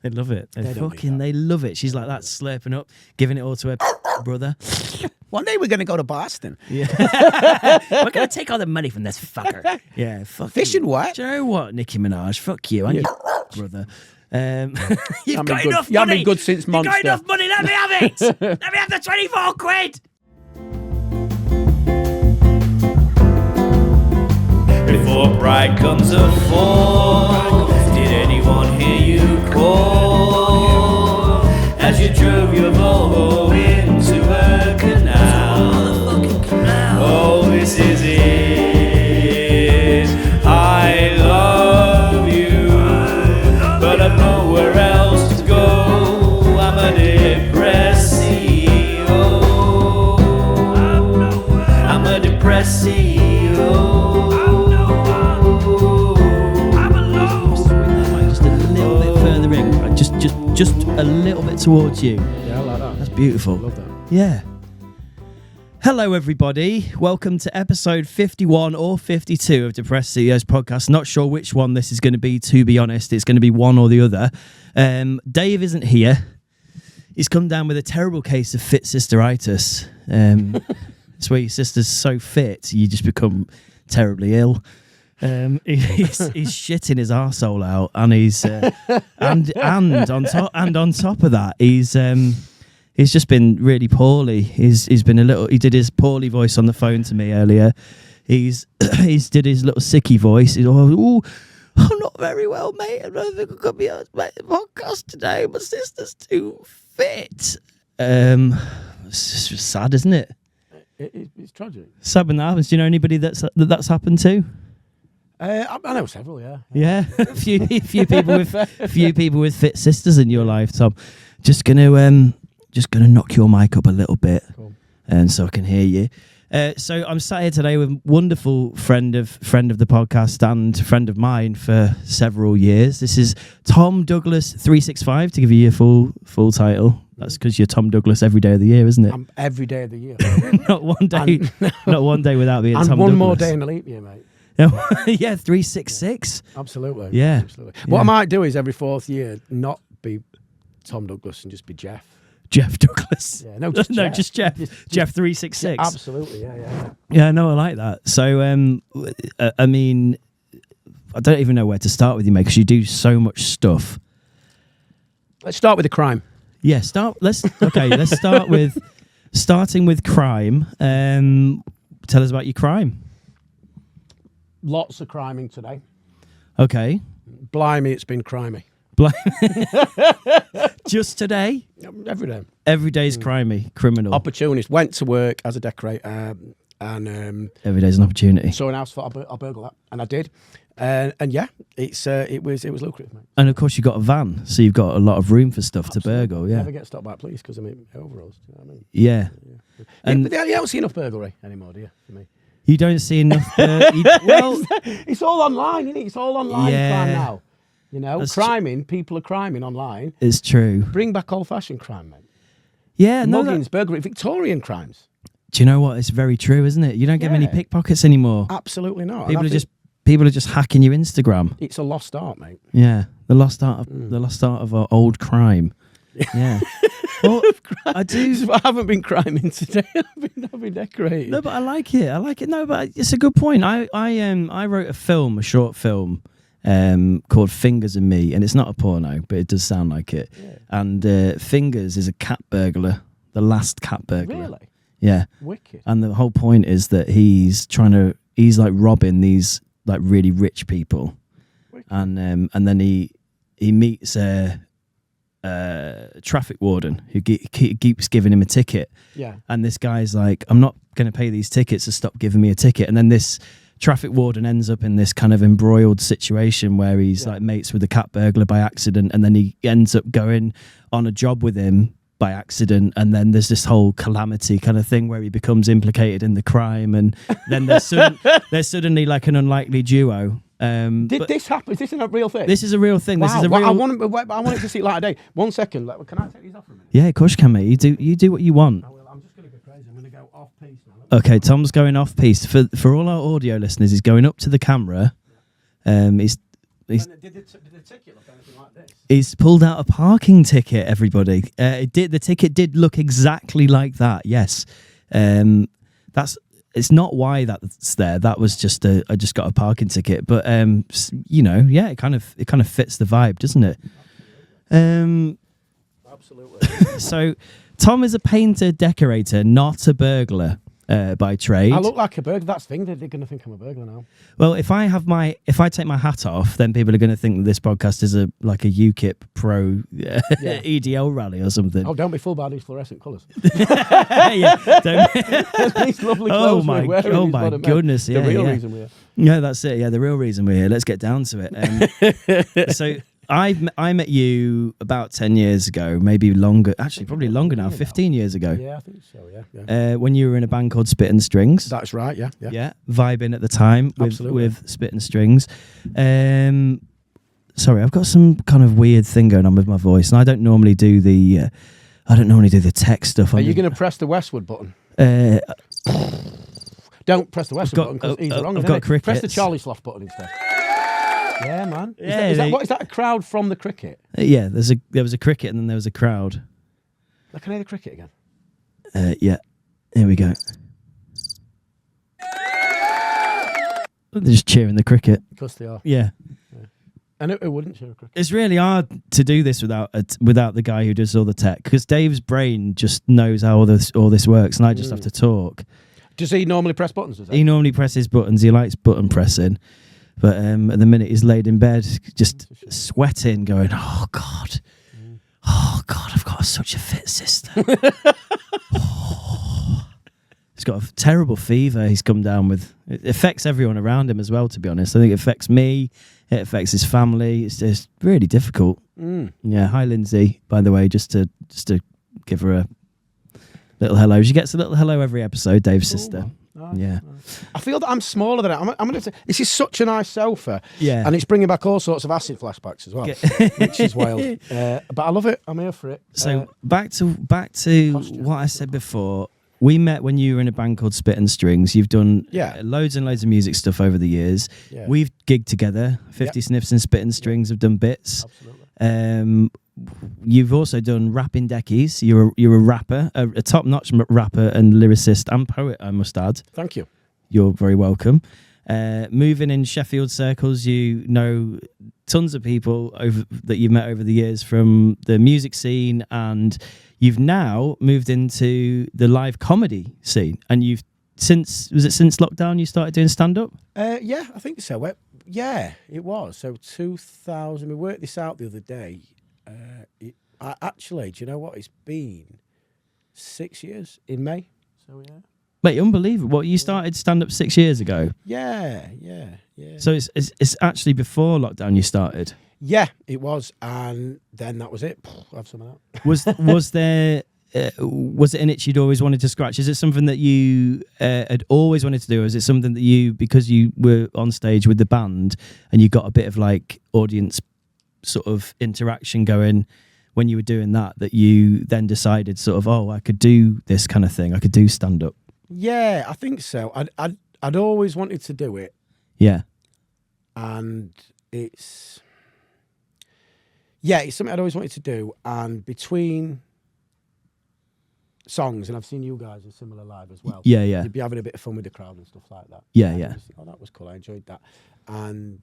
They love it. They love it. She's like that, slurping up, giving it all to her brother. One day we're going to go to Boston. Yeah. We're going to take all the money from this fucker. Yeah, fuck Fish you. and what? Do you know what, Nicki Minaj? Fuck you and your brother. You've got enough money. You haven't been good since Monster. You've got enough money. Let me have it. Let me have the 24 quid. Before pride comes a fall, did anyone hear you call? As you drove your Volvo into a canal. Oh, this is it. I love you, but I've nowhere else to go. I'm a depressio. I'm a depressio. Just a little bit towards you. Yeah, I like that. That's beautiful. I love that. Yeah. Hello, everybody. Welcome to episode 51 or 52 of Depressed CEOs podcast. Not sure which one this is going to be, to be honest. It's going to be one or the other. Dave isn't here. He's come down with a terrible case of fit sisteritis. It's where your sister's so fit, you just become terribly ill. He's shitting his arsehole out, and he's and on top of that, he's just been really poorly. He's been he did his poorly voice on the phone to me earlier. He's did his little sicky voice. He's I'm not very well, mate. I don't think I could be on my podcast today. My sister's too fit. It's just sad, isn't it? It's tragic. Sad when that happens. Do you know anybody that's happened to? I know several, yeah. Yeah, a few people with fit sisters in your life, Tom. Just gonna knock your mic up a little bit, cool. And so I can hear you. So I'm sat here today with a wonderful friend of the podcast and friend of mine for several years. This is Tom Douglas 365 to give you your full title. That's because you're Tom Douglas every day of the year, isn't it? I'm every day of the year. Not one day, not one day without being Tom Douglas. And one more day in the leap year, mate. Yeah, 366. Absolutely. Yeah. Absolutely. What I might do is every fourth year not be Tom Douglas and just be Jeff. Jeff Douglas. Yeah, no, just Jeff. Just Jeff. Jeff 366. Yeah, absolutely, yeah. Yeah, no, I like that. So, I mean, I don't even know where to start with you, mate, because you do so much stuff. Let's start with the crime. Yeah, let's start with starting with crime. Tell us about your crime. Lots of criming today. Okay. Blimey, it's been crimey. Just today? Every day. Every day's crimey, criminal. Opportunist. Went to work as a decorator and... every day's an opportunity. Saw an house, thought I'll burgle that. And I did. And yeah, it was lucrative, mate. And of course you've got a van, so you've got a lot of room for stuff Absolutely. To burgle, yeah. Never get stopped by police because, I mean, overalls, do you know what I mean? Yeah. And but you don't see enough burglary anymore, do you, for me? You don't see enough... it's all online, isn't it? It's all online crime now. You know, people are criming online. It's true. Bring back old-fashioned crime, mate. Yeah, muggings, burglary, Victorian crimes. Do you know what? It's very true, isn't it? You don't get many pickpockets anymore. Absolutely not. People are just hacking your Instagram. It's a lost art, mate. Yeah, the lost art of old crime. Yeah. Well, I do. I haven't been criming today. I've been decorating. No, but I like it. No, but it's a good point. I wrote a short film, called Fingers and Me, and it's not a porno, but it does sound like it. Yeah. And Fingers is a cat burglar, the last cat burglar. Really? Yeah. Wicked. And the whole point is that he's like robbing these like really rich people. Wicked. And then he meets a traffic warden who keeps giving him a ticket. Yeah. And this guy's like, I'm not going to pay these tickets, so stop giving me a ticket. And then this traffic warden ends up in this kind of embroiled situation where he's like mates with a cat burglar by accident, and then he ends up going on a job with him by accident, and then there's this whole calamity kind of thing where he becomes implicated in the crime, and then they're suddenly like an unlikely duo. Did this happen? Is this a real thing? This is a real thing. Wow. This is a real... I want it to see light of day. 1 second. Can I take these off for a minute? Yeah, of course you can, mate. You do what you want. I will. I'm just going to go crazy. I'm going to go off piece now. Okay, Tom's going off piece. For all our audio listeners, he's going up to the camera. Did the ticket look anything like this? He's pulled out a parking ticket, everybody. The ticket did look exactly like that, yes. It's not why that's there. That was just I just got a parking ticket. But, it kind of fits the vibe, doesn't it? Absolutely. So, Tom is a painter, decorator, not a burglar. By trade. I look like a burglar. That's the thing. They're going to think I'm a burglar now. Well, if I take my hat off, then people are going to think that this podcast is like a UKIP pro EDL rally or something. Oh, don't be fooled by these fluorescent colours. Yeah, these lovely clothes my goodness! The real reason we're here. Yeah, that's it. Yeah, the real reason we're here. Let's get down to it. So I met you about 10 years ago, maybe longer. Actually, probably longer now. 15 years ago. Yeah, I think so. Yeah. When you were in a band called Spit and Strings. That's right. Yeah. Vibing at the time with Spit and Strings. Sorry, I've got some kind of weird thing going on with my voice, and I don't normally do the tech stuff. Are you going to press the Westwood button? Don't press the Westwood button because he's wrong. I've got crickets. Press the Charlie Sloth button instead. Yeah, man. Yeah, Is that a crowd from the cricket? Yeah, there was a cricket and then there was a crowd. Can I hear the cricket again? Yeah. Here we go. They're just cheering the cricket. Of course they are. Yeah. And it wouldn't cheer a cricket. It's really hard to do this without the guy who does all the tech, because Dave's brain just knows how all this works, and I just have to talk. Does he normally press buttons? He normally presses buttons. He likes button pressing. But at the minute he's laid in bed, just sweating, going, "Oh God, I've got such a fit sister." He's got a terrible fever. He's come down with. It affects everyone around him as well. To be honest, I think it affects me. It affects his family. It's just really difficult. Yeah. Hi, Lindsay. By the way, just to give her a little hello. She gets a little hello every episode. Dave's sister. Nice, yeah. Nice. I feel that I'm smaller than it. I'm going to say this is such a nice sofa. Yeah. And it's bringing back all sorts of acid flashbacks as well, which is wild. But I love it. I'm here for it. So back to what I said before. We met when you were in a band called Spit and Strings. You've done loads and loads of music stuff over the years. Yeah. We've gigged together. 50 Sniffs and Spit and Strings have done bits. Absolutely. You've also done rapping deckies. You're a rapper, a top-notch rapper and lyricist and poet, I must add. Thank you. You're very welcome. Moving in Sheffield circles, you know tons of people that you've met over the years from the music scene, and you've now moved into the live comedy scene. And you've since lockdown you started doing stand-up? Yeah, I think so. Yeah, it was. So 2000, we worked this out the other day. Actually, do you know what? It's been 6 years in May. So yeah. Mate, unbelievable. What, you started stand-up 6 years ago? Yeah. So it's actually before lockdown you started? Yeah, it was. And then that was it. Have some of that. Was there... was it an itch you'd always wanted to scratch? Is it something that you had always wanted to do? Or is it something that you, because you were on stage with the band and you got a bit of like audience sort of interaction going when you were doing that you then decided sort of, I could do this kind of thing. I could do stand up. Yeah, I think so. I'd always wanted to do it. Yeah. And it's something I'd always wanted to do. And between songs, and I've seen you guys are similar live as well. Yeah. You'd be having a bit of fun with the crowd and stuff like that. Yeah. That was cool. I enjoyed that. And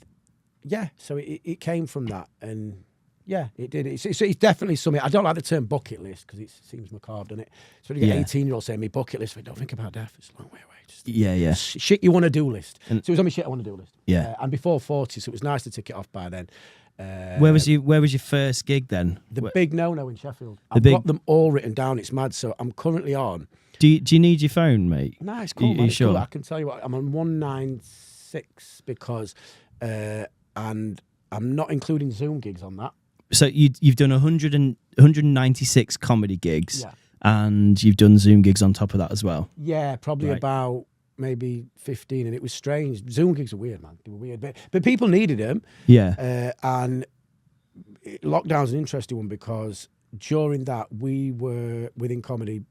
yeah, so it came from that, and yeah, it did. It's definitely something. I don't like the term bucket list because it seems macabre, doesn't it? So when you get 18-year-olds saying me bucket list, don't think about death. It's a long way away. Just shit you want to do list. So it was on my shit I want to do list. Yeah. And before 40, so it was nice to tick it off by then. Where was your first gig then? The Big No-No in Sheffield. I've got them all written down. It's mad. So I'm currently on. Do you need your phone, mate? No, it's cool. Are you sure? Cool. I can tell you what. I'm on 196 because, and I'm not including Zoom gigs on that. So you've done 196 comedy gigs, and you've done Zoom gigs on top of that as well. Yeah, probably about maybe 15, and it was strange. Zoom gigs are weird, man. They were weird, but people needed them. Yeah, and lockdown's an interesting one because during that we were within comedy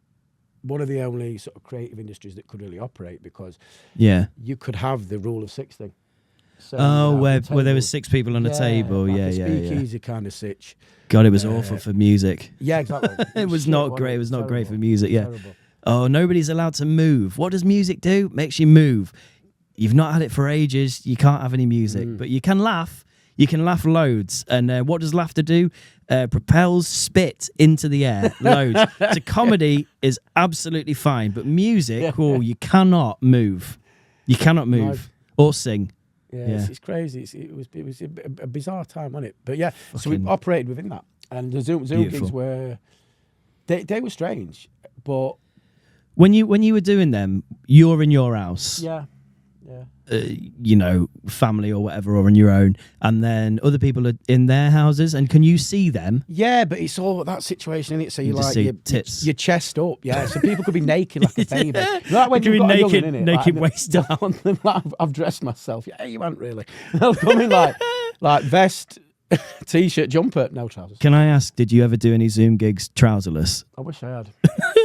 one of the only sort of creative industries that could really operate because you could have the rule of 60. So, where there were 6 people on a table. Like yeah, a yeah, speakeasy kind of sitch. God, it was awful for music. Yeah, exactly. It was not great. It was not great for music. Yeah. Terrible. Oh, nobody's allowed to move. What does music do? Makes you move. You've not had it for ages. You can't have any music, but you can laugh. You can laugh loads. And what does laughter do? Propels spit into the air loads. So comedy is absolutely fine, but music, you cannot move. You cannot move or sing. Yeah. It's crazy. It was a bizarre time, wasn't it? But yeah, so we operated within that, and the Zoom gigs were they were strange, but when you were doing them, you're in your house. Yeah. Family or whatever, or on your own, and then other people are in their houses, and can you see them? Yeah, but it's all that situation, innit? So you like your tits, your chest up, so people could be naked like a baby. Like when you've got naked, a young'un, naked waist down. I've dressed myself. Yeah, you haven't really. They'll come in like vest, t-shirt, jumper, no trousers. Can I ask, did you ever do any Zoom gigs trouserless? I wish I had.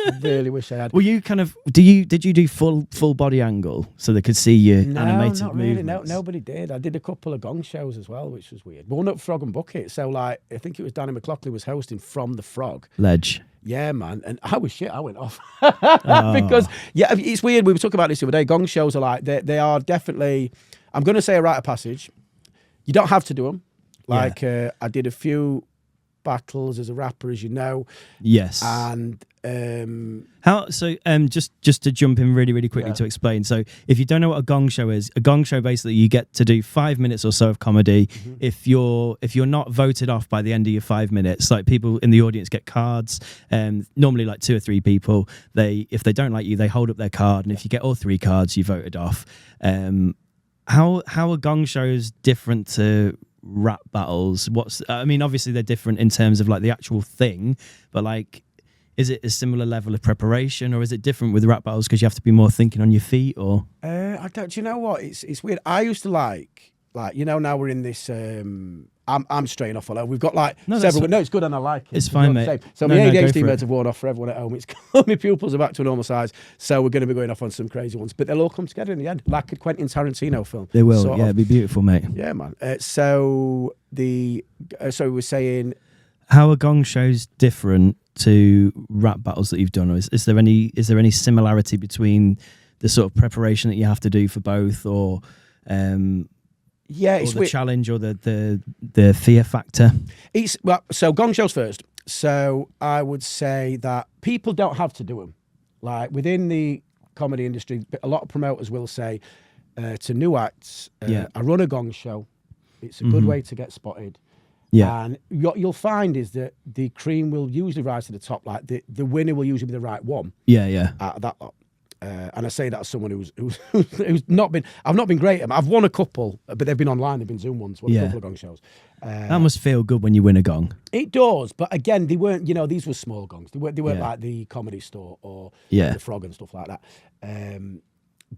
I really wish I had. Well, you kind of did you do full body angle so they could see your animated not really. movements? No, nobody did. I did a couple of gong shows as well, which was weird. But one at Frog and Bucket. So I think it was Danny McLaughlin was hosting from the Frog. Ledge. Yeah, man. And I was shit. I went off. Because, it's weird. We were talking about this the other day. Gong shows are like, they are definitely, I'm going to say a rite of passage. You don't have to do them. I did a few battles as a rapper, as you know. Yes. And just to jump in really, really quickly to explain. So if you don't know what a gong show is, a gong show basically you get to do 5 minutes or so of comedy. If you're not voted off by the end of your 5 minutes, like people in the audience get cards, normally like 2 or 3 people. If they don't like you, they hold up their card, and if you get all 3 cards, you voted off. How a gong show is different to rap battles? Obviously they're different in terms of like the actual thing, but like, is it a similar level of preparation, or is it different with rap battles because you have to be more thinking on your feet? Or I don't. Do you know what? It's weird. I used to like now we're in this. I'm straying off a lot. We've got several. No, it's good and I like it. It's fine, mate. So my ADHD meds have worn off for everyone at home. My pupils are back to a normal size, so we're going to be going off on some crazy ones. But they'll all come together in the end, like a Quentin Tarantino film. They will. It'd be beautiful, mate. Yeah, man. So we were saying, how are gong shows different to rap battles that you've done, or is there any similarity between the sort of preparation that you have to do for both, or it's the challenge, or the fear factor? So gong shows first. So I would say that people don't have to do them. Like within the comedy industry, a lot of promoters will say to new acts, I run a gong show. It's a good way to get spotted. Yeah. And what you'll find is that the cream will usually rise to the top. Like the winner will usually be the right one. Yeah. Out of that lot. And I say that as someone who's not been. I've not been great at them. I've won a couple, but they've been online. They've been Zoom ones. Won a couple of gong shows. That must feel good when you win a gong. It does, but again, they weren't. These were small gongs. They weren't like the Comedy Store or the Frog and stuff like that.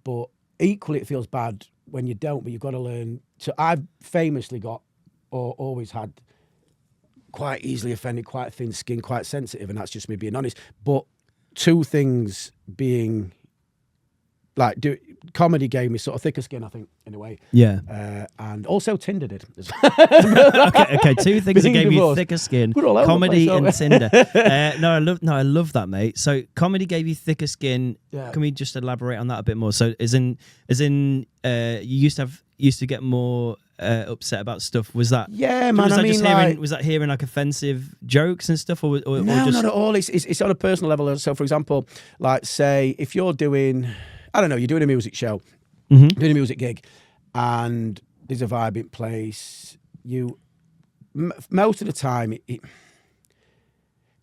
But equally, it feels bad when you don't. But you've got to learn. So I've famously got, or always had, quite easily offended, quite thin skin, quite sensitive, and that's just me being honest. But 2 things being. Comedy gave me sort of thicker skin, I think, in a way. Yeah. And also Tinder did. okay. 2 things that gave you thicker skin: comedy and Tinder. I love that, mate. So comedy gave you thicker skin. Yeah. Can we just elaborate on that a bit more? So, as in, you used to get more upset about stuff. Was that? Yeah, man. Was that hearing like offensive jokes and stuff, or no, just... not at all. It's on a personal level. So, for example, like say if you're doing, I don't know, you're doing a music show, doing a music gig, and there's a vibe in place. Most of the time,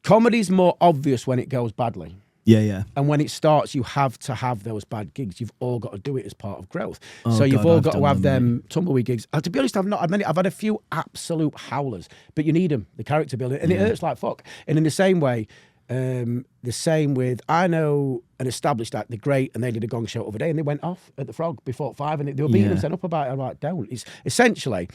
comedy's more obvious when it goes badly. Yeah. And when it starts, you have to have those bad gigs. You've all got to do it as part of growth. So you've all got to have them tumbleweed gigs. To be honest, I've not had many. I've had a few absolute howlers, but you need them, the character building, and it hurts like fuck. And in the same way, I know an established act, they're great, and they did a gong show over day, and they went off at the Frog before 5, and they were beating themselves up about it. I'm like, don't. It's essentially,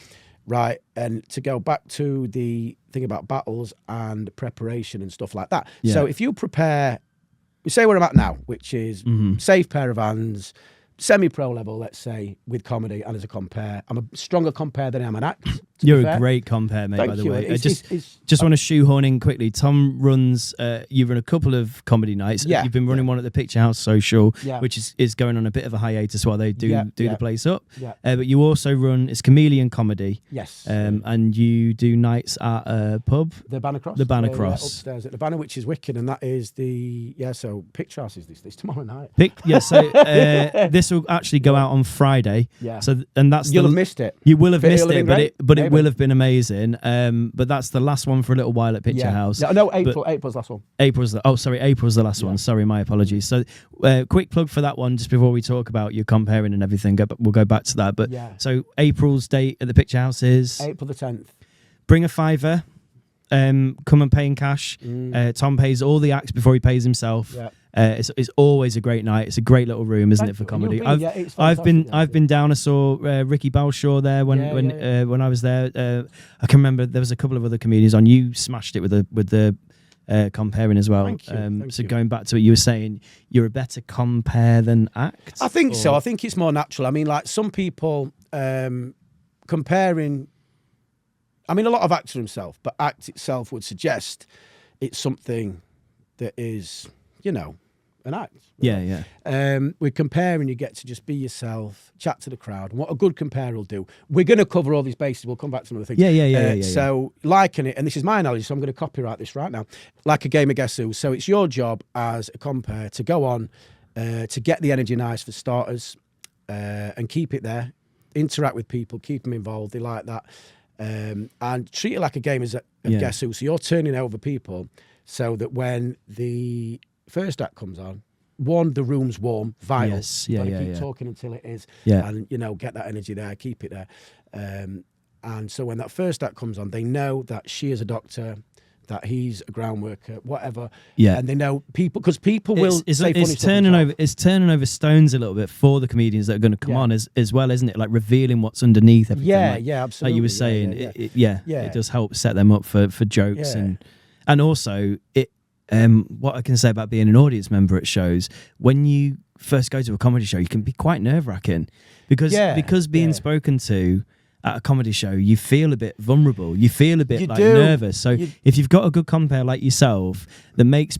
right, and to go back to the thing about battles and preparation and stuff like that. Yeah. So if you prepare, we say where I'm at now, which is safe pair of hands, semi-pro level, let's say, with comedy and as a compare. I'm a stronger compare than I am an act. You're a great compare, mate, Thank by the you. way. It's- I it's- just want to shoehorn in quickly. Tom runs, you run a couple of comedy nights. Yeah, You've been running one at the Picture House Social, Yeah. which is going on a bit of a hiatus while they do the place up. Yeah. But you also run, it's Chameleon Comedy. Yes. And you do nights at a pub. The Banner Cross. The Banner Yeah, Cross. upstairs at the Banner, which is wicked, and that is so Picture House is this tomorrow night. So this will actually go out on Friday. Yeah. So and that's You'll have missed it. You will have But missed it'll have it, been great. it Maybe. will have been amazing. But that's the last one for a little while at Picture House. No, April's last one. April's the last one. Sorry, my apologies. So, quick plug for that one just before we talk about your comparing and everything. We'll go back to that. But so April's date at the Picture House is April the 10th. bring a fiver. Come and pay in cash. Tom pays all the acts before he pays himself. Yeah. It's always a great night. It's a great little room, isn't it, for comedy? I've been down. I saw Ricky Balshaw there when I was there. I can remember there was a couple of other comedians on. You smashed it with the comparing as well. Thank you. Going back to what you were saying, you're a better compare than act. I think so. I think it's more natural. I mean, like some people comparing. I mean, a lot of acts are himself, but act itself would suggest it's something that is, an act. Yeah. With comparing, you get to just be yourself, chat to the crowd. And what a good compare will do. We're going to cover all these bases. We'll come back to another thing. Yeah. So liken it, and this is my analogy, so I'm going to copyright this right now. Like a game of Guess Who. So it's your job as a compare to go on, to get the energy nice for starters, and keep it there. Interact with people, keep them involved. They like that. And treat it like a game of Guess Who. So you're turning over people so that when the first act comes on, the room's warm, vital. Yes, keep talking until it is, and get that energy there, keep it there. And so when that first act comes on, they know that she is a doctor, that he's a ground worker, whatever. Yeah, and they know people because people will say funny stuff. It's turning over stones a little bit for the comedians that are going to come on as well, isn't it? Like revealing what's underneath everything. Absolutely. Like you were saying, it does help set them up for jokes and also it. What I can say about being an audience member at shows, when you first go to a comedy show, you can be quite nerve-wracking because being spoken to at a comedy show, you feel a bit vulnerable. You feel a bit nervous. So if you've got a good compare like yourself that makes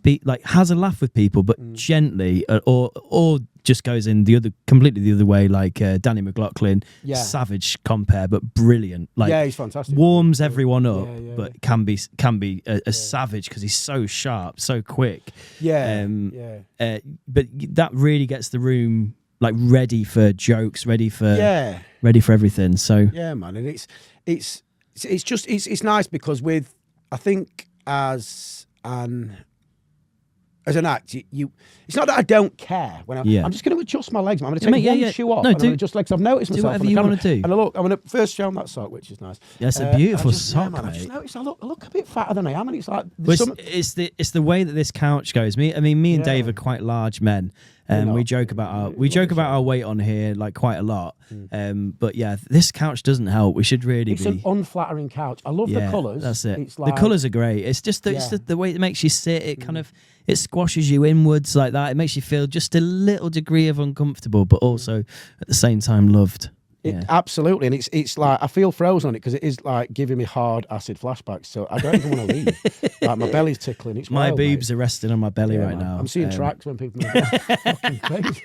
has a laugh with people, but gently, or just goes in completely the other way, like Danny McLaughlin, savage compare, but brilliant. He's fantastic. Warms everyone up, but can be a savage because he's so sharp, so quick. But that really gets the room ready for jokes, ready for everything. So man, and it's nice because I think as an act, it's not that I don't care. When I'm just going to adjust my legs, man. I'm going to take one shoe off. And adjust legs. I've noticed myself. Do whatever you want to do. And I look, I'm going to first show them that sock, which is nice. That's a beautiful sock, mate. I just noticed I look a bit fatter than I am, and it's like it's the way that this couch goes. Me and Dave are quite large men. We joke about our weight on here quite a lot. But this couch doesn't help. We should really It's an unflattering couch. I love the colours. That's it. It's the colours are great. It's just the way it makes you sit. It kind of it squashes you inwards like that. It makes you feel just a little degree of uncomfortable, but also at the same time loved. Absolutely, and it's like I feel frozen on it because it is giving me hard acid flashbacks. So I don't even want to leave. My belly's tickling. It's my wild, boobs mate. are resting on my belly right now. I'm seeing tracks when people. Fucking crazy.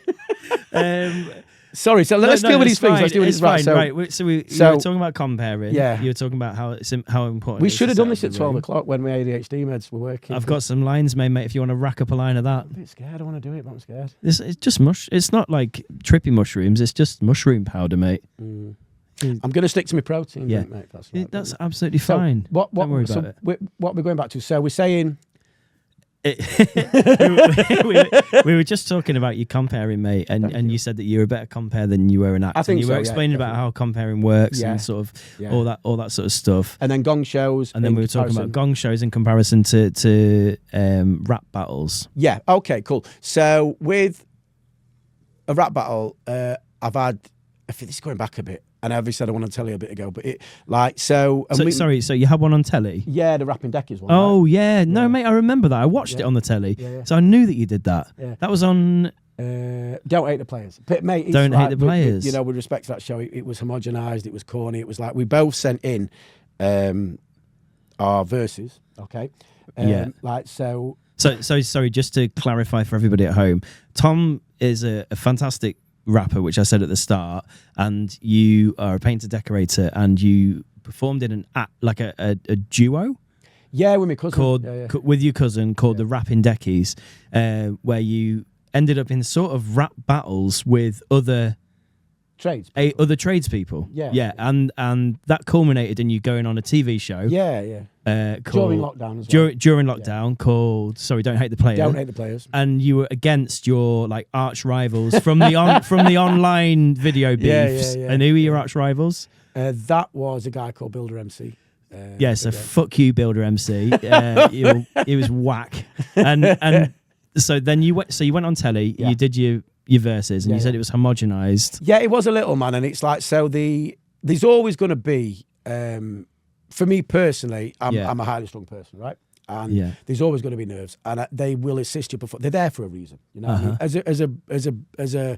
Sorry, so let's deal with these things. Let's deal with these. Right, so you were talking about comparing. Yeah, you were talking about how important. We should have done this at 12 o'clock when my ADHD meds were working. I've got some lines made, mate. If you want to rack up a line of that. I'm a bit scared. I want to do it, but I'm scared. It's just It's not like trippy mushrooms. It's just mushroom powder, mate. I'm going to stick to my protein drink, mate. That's absolutely fine. Don't worry about it. What we're going back to? So we're saying. We were just talking about you comparing, mate, and you said that you're a better compare than you were an actor. I think you were explaining about how comparing works and sort of all that sort of stuff. And then gong shows. And then we were talking about gong shows in comparison to rap battles. Yeah. Okay. Cool. So with a rap battle, I've had. This is going back a bit. And I've said I want to tell you a bit ago, but so you had one on telly? Yeah, the Rapping Deck is one. Oh, right? No, mate, I remember that. I watched it on the telly, so I knew that you did that. Yeah. That was on Don't hate the players, but mate. It's Don't hate like, the players. you know, with respect to that show, it was homogenised. It was corny. It was like we both sent in our verses. Okay. Like so. So sorry. Just to clarify for everybody at home, Tom is a fantastic rapper, which I said at the start, and you are a painter decorator, and you performed in a duo. Yeah, with my cousin. With your cousin called the Rapping Deckies, where you ended up in sort of rap battles with other tradespeople. Yeah, and that culminated in you going on a TV show. During lockdown as well. During lockdown, called Don't Hate the Players. Don't Hate the Players. And you were against your like arch rivals from the online video beefs. And who were your arch rivals? That was a guy called Builder MC. Fuck you, Builder MC. He was whack. And so then you went on telly. You did your verses, and you said it was homogenized. Yeah, it was a little, man, and it's like there's always going to be. For me personally, I'm a highly strung person, right? And there's always going to be nerves, and they will assist you before. They're there for a reason, you know. What I mean? As a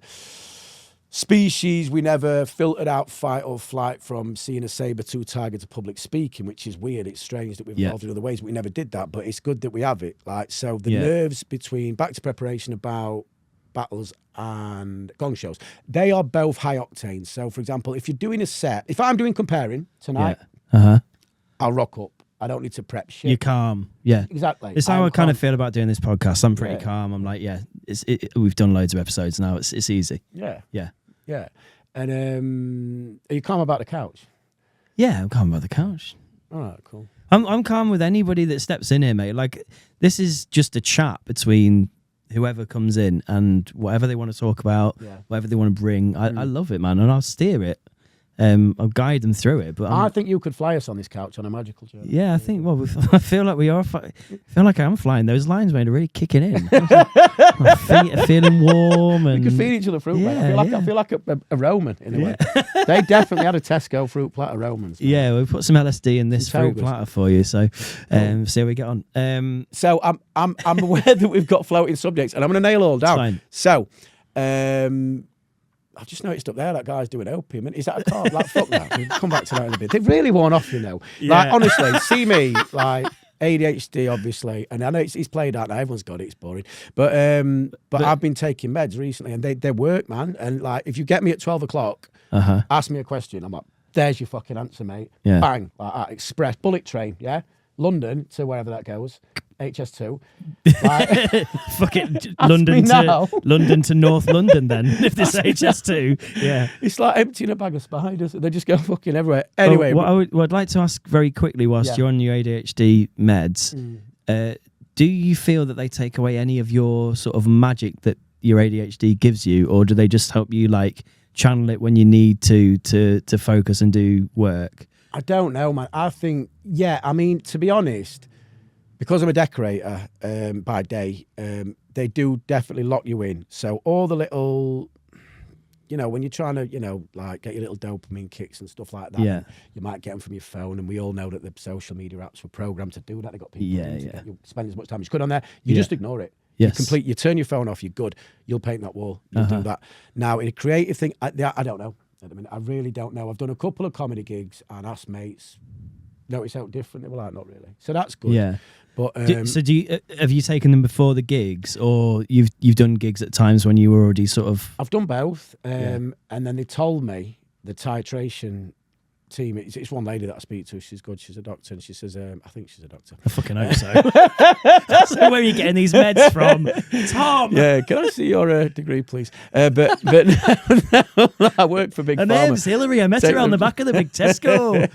species, we never filtered out fight or flight from seeing a saber-tooth tiger to public speaking, which is weird. It's strange that we've evolved in other ways. We never did that, but it's good that we have it. Like so, the nerves between back to preparation about battles and gong shows, they are both high octane. So, for example, if you're doing a set, if I'm doing comparing tonight, I'll rock up. I don't need to prep shit. You're calm. Yeah. Exactly. It's how I kind of feel about doing this podcast. I'm pretty calm. I'm like, we've done loads of episodes now. It's easy. Yeah. And are you calm about the couch? Yeah, I'm calm about the couch. All right, cool. I'm calm with anybody that steps in here, mate. Like, this is just a chat between whoever comes in and whatever they want to talk about, whatever they want to bring. I love it, man, and I'll steer it. I'll guide them through it. But I think you could fly us on this couch on a magical journey. Yeah, I think. Well, I feel like we are. I feel like I'm flying. Those lines, mate, are really kicking in. My feet are feeling warm, and we could feed each other fruit. Mate. I feel like a Roman in a way. They definitely had a Tesco fruit platter Romans. Man. Yeah, we put some LSD in this fruit platter for you. So, see how we get on. So I'm aware that we've got floating subjects, and I'm going to nail all down. Fine. So, I've just noticed up there that guy's doing opium. Is that a car? Like, fuck that. We'll come back to that in a bit. They've really worn off, you know. Like, honestly, see me, like, ADHD, obviously. And I know it's played out now. Everyone's got it. It's boring. But I've been taking meds recently, and they work, man. And, like, if you get me at 12 o'clock, ask me a question, I'm like, there's your fucking answer, mate. Yeah. Bang. Like that. Express. Bullet train, yeah? London to wherever that goes. HS2. Like, fuck it, London to North London then. If this HS2, yeah, it's like emptying a bag of spiders. They just go fucking everywhere. Anyway, what I'd like to ask very quickly, whilst you're on your ADHD meds, do you feel that they take away any of your sort of magic that your ADHD gives you, or do they just help you like channel it when you need to focus and do work? I don't know, man. I think, I mean, to be honest, because I'm a decorator by day, they do definitely lock you in. So all the little, you know, when you're trying to, you know, like get your little dopamine kicks and stuff like that, you might get them from your phone. And we all know that the social media apps were programmed to do that. They got people you spend as much time as you could on there. You just ignore it. Yes. You turn your phone off, you're good. You'll paint that wall. You'll do that. Now, in a creative thing, I don't know. I really don't know. I've done a couple of comedy gigs and asked mates, notice how different they were like, not really. So that's good. Yeah. But have you taken them before the gigs, or you've done gigs at times when you were already sort of? I've done both, and then they told me the titration team. It's one lady that I speak to. She's good. She's a doctor, and she says, I think she's a doctor. I fucking hope so. So where are you getting these meds from, Tom? Yeah, can I see your degree, please? But no, I work for Big Pharma. Her name's Hillary. I met her on the back of the big Tesco.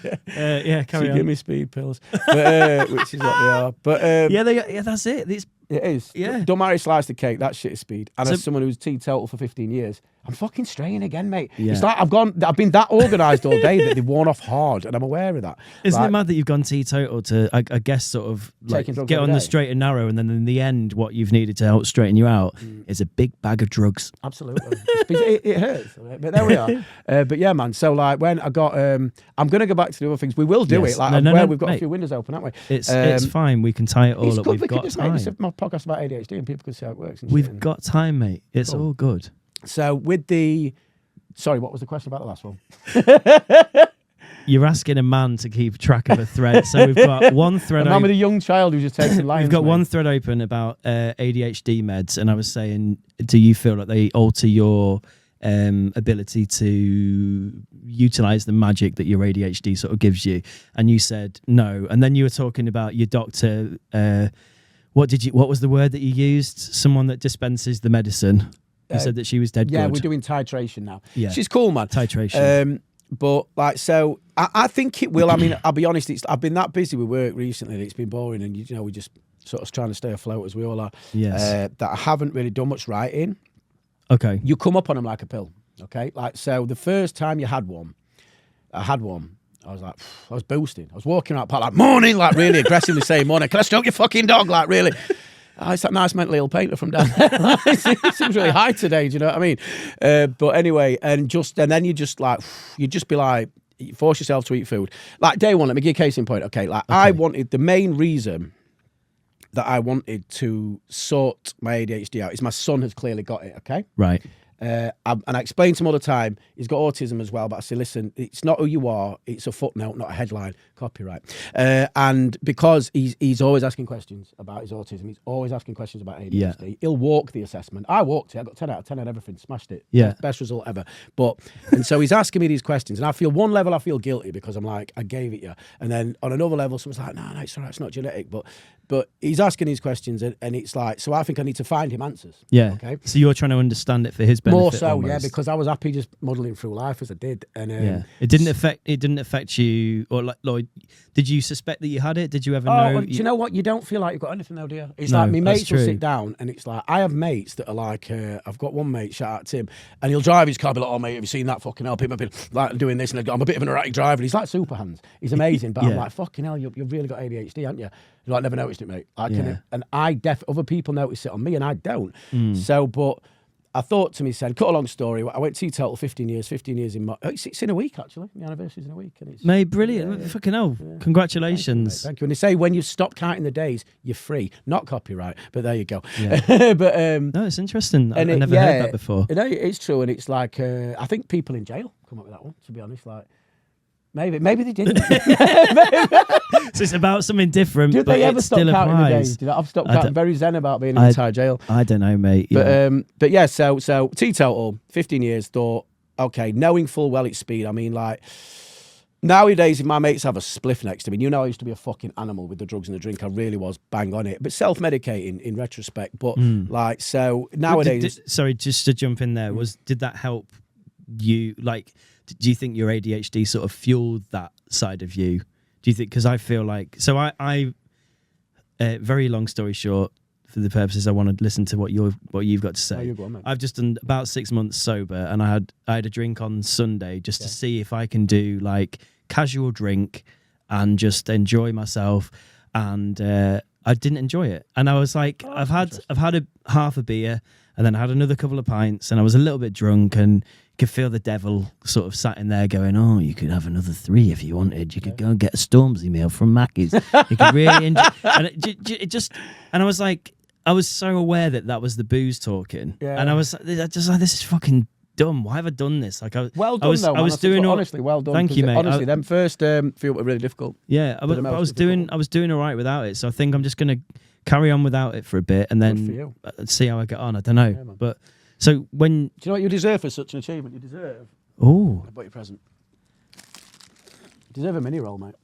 Carry on. Give me speed pills, which is what they are. But that's it. It is. Yeah. Don't marry slice the cake. That shit is speed. And as someone who's teetotal for 15 years, I'm fucking straying again, mate. Yeah. It's like I've been that organised all day that they've worn off hard, and I'm aware of that. Isn't Like, it mad that you've gone teetotal to, I guess, sort of like Taking drugs get every on the day. straight and narrow, and then in the end, what you've needed to help straighten you out is a big bag of drugs. Absolutely. it hurts, but there we are. But yeah, man. So like when I got, I'm going to go back to the other things. We will do Yes. it. Like we've got mate. a few windows open, haven't we? It's fine. We can tie it all It's up. good. We've We got could just time. make this my podcast about ADHD, and people can see how it works. And We've shit, and- got time, mate. It's Cool. all good. So with the, sorry, what was the question about the last one? You're asking a man to keep track of a thread, so we've got one thread. A man with a young child who's just taking lines. We've got mate. one thread open about ADHD meds, and I was saying, do you feel like they alter your ability to utilize the magic that your ADHD sort of gives you? And you said no. And then you were talking about your doctor. What was the word that you used? Someone that dispenses the medicine. You said that she was dead Yeah, good. we're doing titration now. Yeah. She's cool, man. Titration. But like, so I think it will. I mean, I'll be honest. I've been that busy with work recently that it's been boring, and you know, we're just sort of trying to stay afloat as we all are. Yes. That I haven't really done much writing. Okay. You come up on them like a pill. Okay. Like, so the first time you had one, I was like, I was boosting. I was walking out, like, morning, like really aggressively saying, morning, can I stroke your fucking dog? Like, really. Oh, it's that nice mental ill painter from down there. It seems really high today, do you know what I mean? But anyway, and then you just like, you just be like, you force yourself to eat food. Like day one, let me give you a case in point. Okay, like I wanted, the main reason that I wanted to sort my ADHD out is my son has clearly got it, okay? Right. And I explain to him all the time, he's got autism as well, but I say, listen, it's not who you are, it's a footnote, not a headline, copyright. And because he's always asking questions about his autism, he's always asking questions about ADHD, Yeah. he'll walk the assessment. I walked it, I got 10 out of 10 on everything, smashed it. Yeah. Best result ever. And so he's asking me these questions, and I feel one level, I feel guilty because I'm like, I gave it you. And then on another level, someone's like, no, it's all right, it's not genetic. But he's asking these questions, and it's like, so I think I need to find him answers. Yeah. Okay. So you're trying to understand it for his benefit. More so, yeah, almost. because I was happy just muddling through life as I did, and Yeah, it didn't affect you, or like Lloyd. Did you suspect that you had it? Did you ever know? Do you know what? You don't feel like you've got anything, though, do you? It's No, like my that's mates will true. sit down, and it's like I have mates that are like, I've got one mate, shout out Tim, and he'll drive his car, be like, oh mate, have you seen that fucking hell? People have been like doing this, and I'm a bit of an erratic driver. And he's like super hands. He's amazing, but I'm Yeah. like, fucking hell, you've really got ADHD, haven't you? You're like, never noticed it, mate. Yeah. And other people notice it on me, and I don't. Mm. So, but I thought to myself, cut a long story, I went teetotal 15 years in my, it's in a week actually, my anniversary's in a week. And it's, Mate, brilliant! Yeah. Fucking hell! Congratulations! Thank you. And they say when you stop counting the days, you're free. Not copyright, but there you go. Yeah. But No, it's interesting. I and never heard that before. You know, it's true, and it's like I think people in jail come up with that one. To be honest, like maybe they didn't. So it's about something different. Did but they ever it stop still counting the applies. days? Did I've stopped I counting. don't- Very zen about being in entire jail. I don't know, mate. Yeah. But yeah, so teetotal, 15 years. Thought, okay, knowing full well its speed. I mean, like nowadays, if my mates have a spliff next to me, you know, I used to be a fucking animal with the drugs and the drink. I really was bang on it, but self-medicating in retrospect. But like, so nowadays, Sorry, just to jump in there, did that help you? Like, do you think your ADHD sort of fueled that side of you? Do you think? Because I feel like I very long story short, for the purposes I want to listen to what you've got to say. Oh, you go on, mate. I've just done about 6 months sober, and I had a drink on Sunday just to see if I can do like casual drink and just enjoy myself, and I didn't enjoy it, and I was like, I've had half a beer, and then I had another couple of pints, and I was a little bit drunk, and could feel the devil sort of sat in there going, oh, you could have another 3 if you wanted. You could go and get a Stormzy meal from Mackey's. You could really enjoy. And it just, and I was like, I was so aware that was the booze talking, and I was just like, this is fucking dumb. Why have I done this? Like, well done, I was doing honestly, well done. Thank you, mate. Honestly, them first few were really difficult. Yeah, I was doing all right without it. So I think I'm just gonna carry on without it for a bit, and then see how I get on. I don't know, but. So when... Do you know what you deserve for such an achievement? You deserve... Oh. I bought your present. You deserve a mini roll, mate.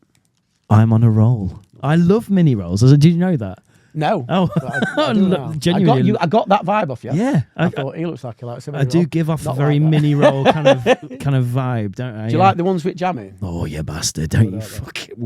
I'm on a roll. I love mini rolls. Did you know that? No. Oh, I do now. genuinely. I got that vibe off you. Yeah, I thought he looks like he likes a I do roll. give off Not a very like that. mini roll kind of vibe, don't I? Do you like the ones with jamming? Oh, you bastard! Don't you fuck it?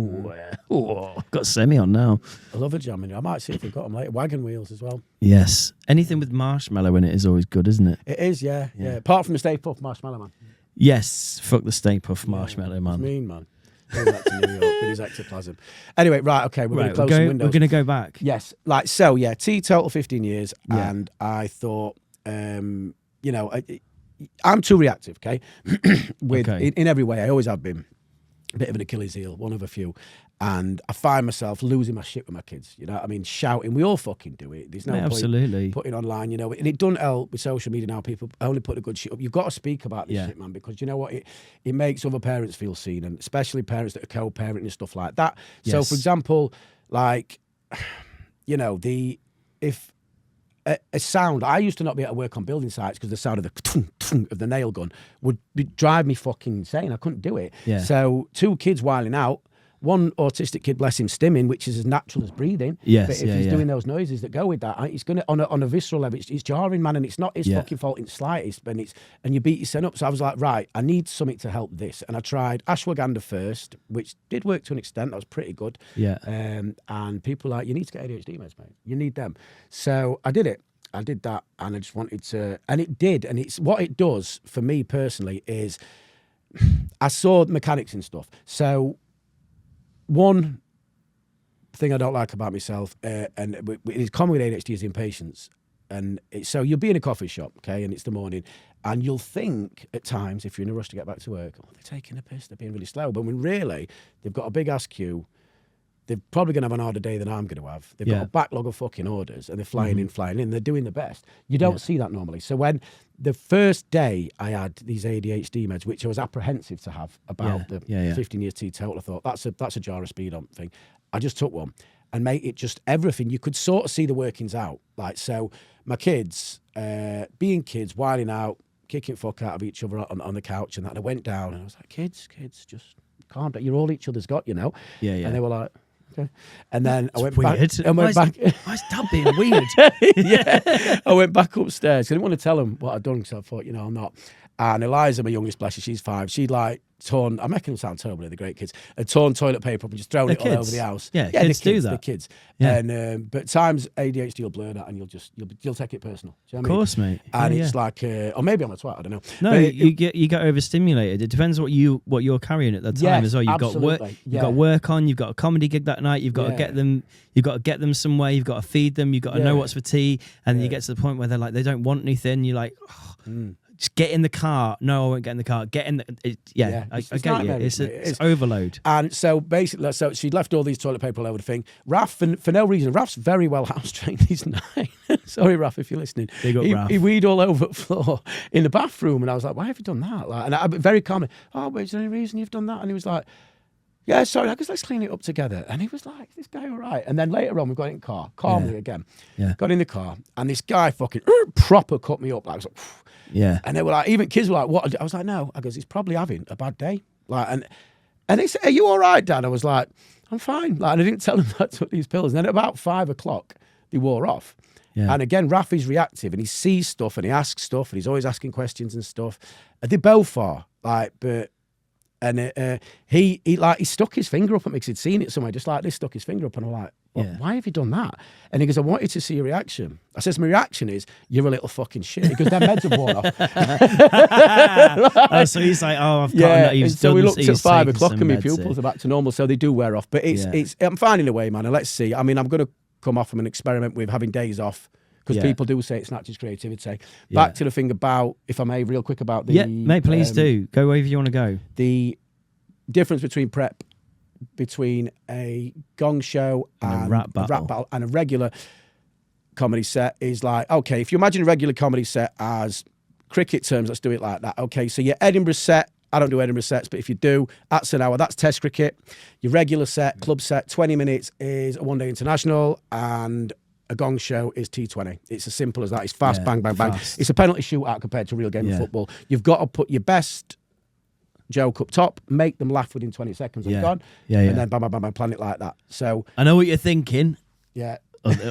Oh, I've got semi on now. I love a jamming. I might see if they've got them later. Wagon wheels as well. Yes, anything with marshmallow in it is always good, isn't it? It is, yeah. Apart from the Stay Puft Marshmallow Man. Yes, fuck the Stay Puft Marshmallow It's Man. mean, man. Going back to New York with his ectoplasm. Anyway, right, okay, we're going to close some windows. We're going to go back. Yes, teetotal 15 years, and I thought, I'm too reactive, okay? In every way, I always have been. A bit of an Achilles heel, one of a few. And I find myself losing my shit with my kids, you know what I mean? Shouting. We all fucking do it. There's no point absolutely putting online, you know. And it doesn't help with social media now. People only put the good shit up. You've got to speak about this shit, man, because you know what? It makes other parents feel seen, and especially parents that are co-parenting and stuff like that. Yes. So, for example, like, you know, if a sound, I used to not be able to work on building sites because the sound of the nail gun would drive me fucking insane. I couldn't do it. Yeah. So 2 kids whiling out, one autistic kid, bless him, stimming, which is as natural as breathing. Yes, but if he's doing those noises that go with that, it's going to on a visceral level. It's jarring, man, and it's not his fucking fault in the slightest. And you beat yourself up. So I was like, right, I need something to help this, and I tried ashwagandha first, which did work to an extent. That was pretty good. Yeah. And people were like, you need to get ADHD meds, mate. You need them. So I did it. I did that, and I just wanted to, and it did. And it's what it does for me personally is, I saw mechanics and stuff. So one thing I don't like about myself, and it's common with ADHD, is impatience. And so you'll be in a coffee shop, okay, and it's the morning, and you'll think at times, if you're in a rush to get back to work, oh, they're taking a piss, they're being really slow. But when really, they've got a big ass queue, they're probably going to have an harder day than I'm going to have. They've got a backlog of fucking orders, and they're flying in, they're doing the best. You don't see that normally. So when the first day I had these ADHD meds, which I was apprehensive to have about the 15 years teetotal, I thought, that's a jar of speed on thing. I just took one, and mate, it just, everything, you could sort of see the workings out. Like, so my kids, being kids, whining out, kicking fuck out of each other on the couch and that. And I went down, and I was like, kids, just calm down. You're all each other's got, you know? Yeah. And they were like, okay. And then I went back. Why is Dad being weird? I went back upstairs. I didn't want to tell them what I'd done, because I thought, I'm not. And Eliza, my youngest, bless her, she's 5. She'd like torn, I'm making them sound terrible, they're the great kids, had torn toilet paper up and just thrown it all over the house. Yeah, kids do that. The kids. Yeah. And but times ADHD will blur that, and you'll take it personal. Do you know what I mean? Of course, mate. And it's like, or maybe I'm a twat, I don't know. No, but you get overstimulated. It depends what you're carrying at the time as well. You've got work. You've got work on. You've got a comedy gig that night. You've got to get them. You've got to get them somewhere. You've got to feed them. You've got to know what's for tea. And then you get to the point where they're like, they don't want anything. You're like, just get in the car. No, I won't get in the car. Get in the. I get you. It's overload. And so basically, so she'd left all these toilet paper all over the thing. Raph, for no reason, Raph's very well house trained. He's 9. Sorry, Raph, if you're listening. Big up, Raph. He weed all over the floor in the bathroom, and I was like, why have you done that? Like, and I very calmly, but is there any reason you've done that? And he was like, yeah, sorry, I guess let's clean it up together. And he was like, is this guy all right? And then later on, we got in the car, calmly again. Yeah. Got in the car, and this guy fucking proper cut me up. Like, I was like, phew. Yeah. And they were like, even kids were like, what? I was like, no. I goes, he's probably having a bad day. Like, and they said, are you all right, Dad? I was like, I'm fine. Like, and I didn't tell them that I took these pills. And then at about 5 o'clock, they wore off. Yeah. And again, Rafi's reactive, and he sees stuff, and he asks stuff, and he's always asking questions and stuff. And they both are, like, but... And he stuck his finger up at me because he'd seen it somewhere, just like this, stuck his finger up, and I'm like, why have you done that? And he goes, I wanted to see your reaction. I says, my reaction is, you're a little fucking shit. He goes, their meds have worn off. So he's like, I've got so we looked at 5 o'clock and my pupils are back to normal, so they do wear off. But I'm finding a way, man, and let's see. I mean, I'm going to come off from an experiment with having days off, because people do say it snatches creativity. Back to the thing about, if I may, real quick about the... Yeah, mate, please do. Go wherever you want to go. The difference between prep, between a gong show and a rap battle and a regular comedy set is like, okay, if you imagine a regular comedy set as cricket terms, let's do it like that. Okay, so your Edinburgh set, I don't do Edinburgh sets, but if you do, that's an hour. That's Test cricket. Your regular set, club set, 20 minutes is a one-day international, and a gong show is T20. It's as simple as that. It's fast, bang, bang, bang. It's a penalty shootout compared to a real game of football. You've got to put your best joke up top, make them laugh within 20 seconds and gone, and then bam, bam, bam, bam, plan it like that. So I know what you're thinking. Yeah.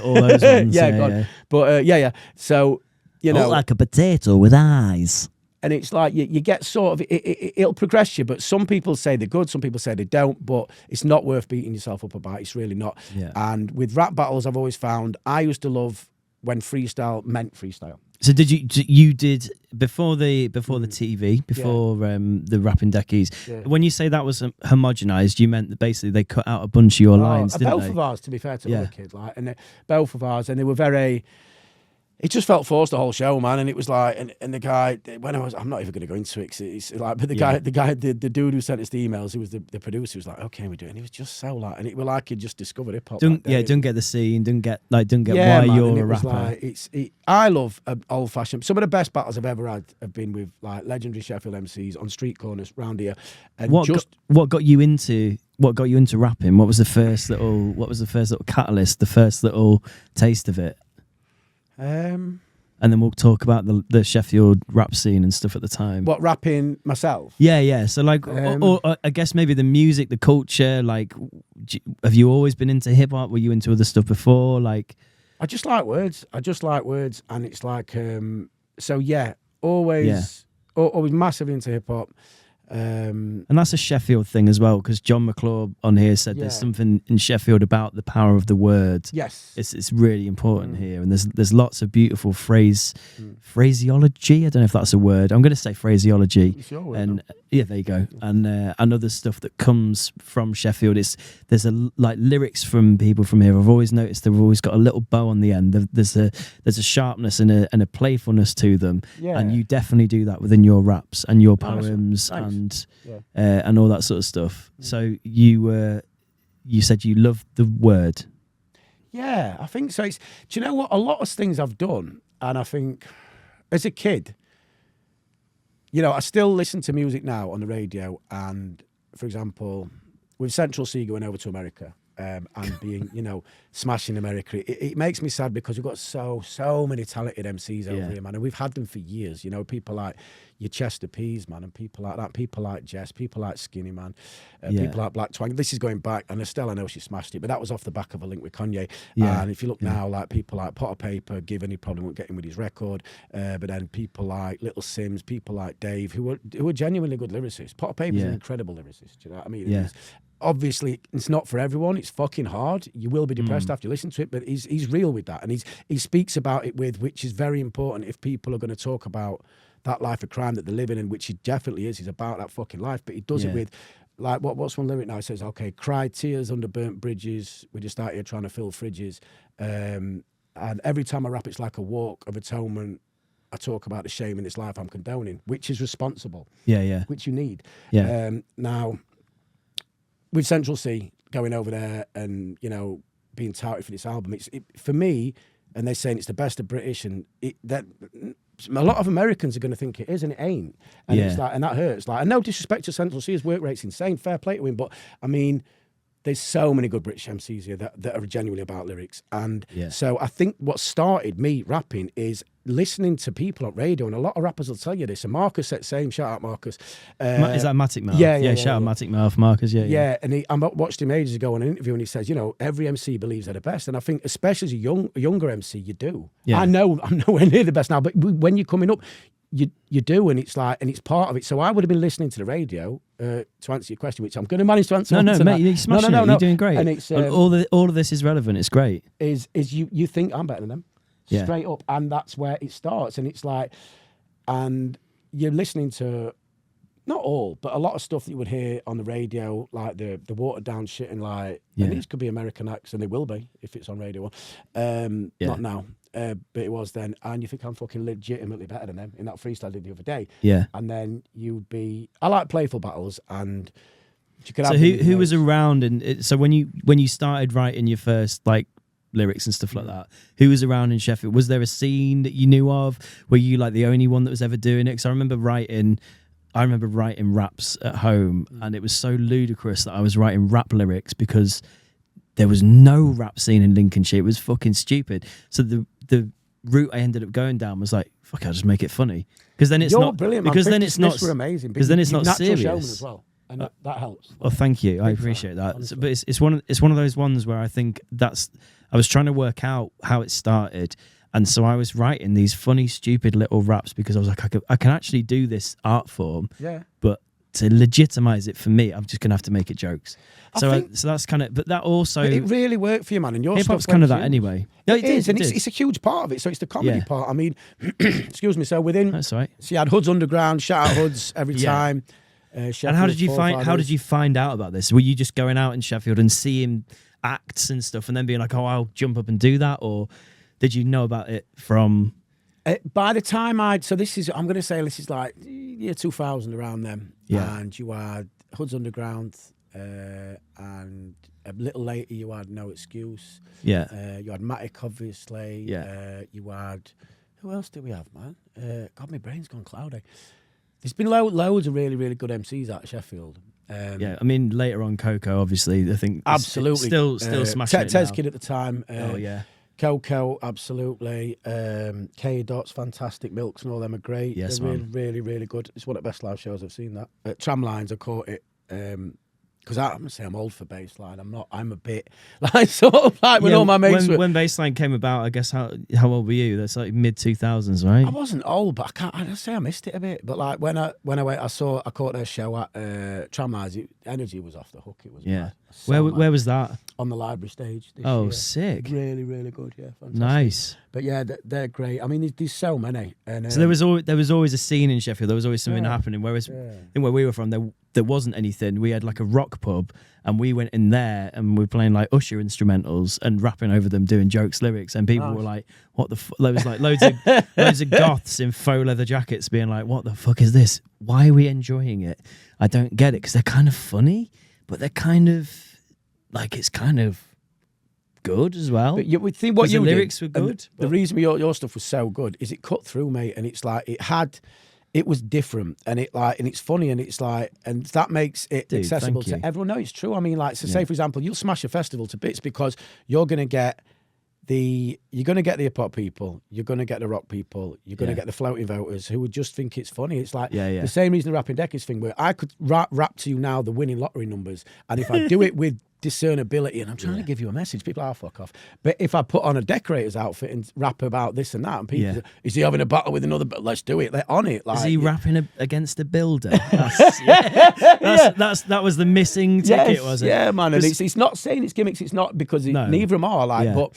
all those ones. Yeah. But yeah. So you know, like a potato with eyes. And it's like you get sort of it'll progress you, but some people say they're good, some people say they don't. But it's not worth beating yourself up about. It's really not. Yeah. And with rap battles, I've always found I used to love when freestyle meant freestyle. So did you did before the TV, before the rapping deckies? Yeah. When you say that was homogenized, you meant that basically they cut out a bunch of your lines, didn't both they? of ours, to be fair to other kids, like, and both of ours, and they were very. It just felt forced the whole show, man, and it was like, and the guy, I'm not even going to go into it. It's like, but the dude who sent us the emails, who was the producer, was like, "Okay, we do," and he was just so like, and it was like he just discovered hip hop. Don't get the scene, don't get why man, you're a rapper. Like, I love old fashioned. Some of the best battles I've ever had have been with like legendary Sheffield MCs on street corners round here. And what got you into rapping? What was the first little catalyst? The first little taste of it? And then we'll talk about the Sheffield rap scene and stuff at the time. What, rapping myself? Yeah. So like, or I guess maybe the music, the culture. Like, have you always been into hip hop? Were you into other stuff before? Like, I just like words, and it's like, so yeah, always massively into hip hop. And that's a Sheffield thing as well, because John McClure on here said there's something in Sheffield about the power of the word. Yes, it's really important here, and there's lots of beautiful phraseology. I don't know if that's a word. I'm going to say phraseology. It's your word, and yeah, there you go. And other stuff that comes from Sheffield. There's like lyrics from people from here. I've always noticed they've always got a little bow on the end. There's a sharpness and a playfulness to them. Yeah. And you definitely do that within your raps and your poems. Nice. And all that sort of stuff. So you said you love the word. Yeah, I think so. Do you know what? A lot of things I've done, and I think as a kid, you know, I still listen to music now on the radio. And for example, with Central C going over to America and being, you know, smashing America, it makes me sad because we've got so many talented MCs over here, man. And we've had them for years, you know, people like your Chester Peas, man, and people like that, people like Jess, people like Skinny, man, people like Black Twang. This is going back, and Estelle, I know she smashed it, but that was off the back of a link with Kanye. And if you look now, like people like Potter Paper, Give Any Problem with getting with his record, but then people like Little Sims, people like Dave, who are genuinely good lyricists. Potter Paper's an incredible lyricist, do you know what I mean? Yeah. Obviously, it's not for everyone. It's fucking hard. You will be depressed after you listen to it, but he's real with that, and he speaks about it with, which is very important if people are going to talk about that life of crime that they're living in, which he definitely is. He's about that fucking life, but he does it with, like, what's one lyric now? He says, "Okay, cry tears under burnt bridges. We just out here trying to fill fridges, and every time I rap, it's like a walk of atonement. I talk about the shame in this life I'm condoning," which is responsible. Yeah. Which you need. Yeah. Now, with Central C going over there and, you know, being touted for this album, for me, and they're saying it's the best of British, and that a lot of Americans are going to think it is, and it ain't. And it's like, and that hurts. Like, and no disrespect to Central C, his work rate's insane, fair play to him, but I mean, there's so many good British MCs here that are genuinely about lyrics. And so I think what started me rapping is listening to people on radio, and a lot of rappers will tell you this. And Marcus said the same. Shout out Marcus. Is that Matic Mouth? Yeah. Shout out Matic Mouth, Marcus. Yeah. And I watched him ages ago in an interview, and he says, you know, every MC believes they're the best. And I think, especially as a younger MC, you do. Yeah. I know I'm nowhere near the best now, but when you're coming up, you do, and it's like, and it's part of it. So I would have been listening to the radio to answer your question, which I'm going to manage to answer. No, mate, you're smashing it. You're doing great. And it's all of this is relevant. It's great. Is you think I'm better than them, straight up, and that's where it starts. And it's like, and you're listening to not all, but a lot of stuff that you would hear on the radio, like the watered down shit, and like, and these could be American acts, and they will be if it's on radio. Not now. But it was then, and you think I'm fucking legitimately better than them in that freestyle I did the other day. Yeah. And then you'd be, I like playful battles, and you could have. So who was around, and so when you started writing your first like lyrics and stuff like that, who was around in Sheffield? Was there a scene that you knew of? Were you like the only one that was ever doing it? Because I remember writing raps at home, and it was so ludicrous that I was writing rap lyrics because there was no rap scene in Lincolnshire. It was fucking stupid. So the route I ended up going down was like, fuck, I'll just make it funny. Because then it's You're not brilliant, because man. then it's not were amazing. because then it's not natural serious showman as well. and that helps. Oh, thank you. I Big appreciate time, that. honestly. But it's one of those ones where I think I was trying to work out how it started, and so I was writing these funny, stupid little raps because I was like, I can actually do this art form. Yeah. But to legitimize it for me, I'm just gonna have to make it jokes. So that's kind of. But that also it really worked for you, man. And your hip hop's stuff kind of went that huge. anyway. It is, and it's a huge part of it. So it's the comedy Yeah. part. I mean, excuse me. So within, That's right. so you had Hoods Underground, shout out Hoods every Yeah. time. And how did you find out about this? Were you just going out in Sheffield and seeing acts and stuff, and then being like, "Oh, I'll jump up and do that," or did you know about it from? By the time I'm going to say this is like year 2000 around then. Yeah. And you had Hoods Underground, and a little later you had No Excuse. Yeah. You had Matic, obviously. Yeah. You had, who else did we have, man? God, my brain's gone cloudy. There's been loads of really, really good MCs out of Sheffield. Yeah, I mean later on, Coco, obviously, I think Absolutely. still smashing it now. Tez Kid at the time. Oh yeah. Coco, absolutely. K-Dot's fantastic. Milks and all them are great. Yes, They're really, man. really, really good. It's one of the best live shows I've seen. That Tramlines, I caught it. Because I'm gonna say I'm old for bassline. I'm not. I'm a bit like sort of like when all my mates when bassline came about. I guess how old were you? That's like mid 2000s, right? I wasn't old, but I say I missed it a bit. But like when I went, I caught their show at Tramlines. Energy was off the hook. It was Yeah. mad. Where was that? On the library stage. This Oh, year. sick. Really, really good. Yeah, fantastic. Nice. But yeah, they're great. I mean, there's so many. And So there was always a scene in Sheffield. There was always something happening. Whereas in where we were from, there wasn't anything. We had like a rock pub, and we went in there and we were playing like Usher instrumentals and rapping over them, doing jokes, lyrics, and people were like, "What the?" There was like loads of goths in faux leather jackets being like, "What the fuck is this? Why are we enjoying it? I don't get it," because they're kind of funny, but they're kind of like it's kind of good as well. But you would think what the you lyrics did, were good. The reason your stuff was so good is it cut through, mate, and it's like it was different, and it's funny, and it's like, and that makes it accessible thank you. to everyone. No, it's true. I mean, like, so say for example, you'll smash a festival to bits because you're gonna get the hip hop people, you're gonna get the rock people, you're gonna get the floating voters who would just think it's funny. It's like the same reason the rapping deckers thing, where I could rap to you now the winning lottery numbers, and if I do it with discernibility, and I'm trying to give you a message, people are fuck off. But if I put on a decorator's outfit and rap about this and that, and people say, is he having a battle with another? But let's do it. They're on it. Like, is he rapping against a builder? That was the missing ticket, wasn't it? Yeah, man. And it's not saying it's gimmicks. It's not because neither of them are like, but.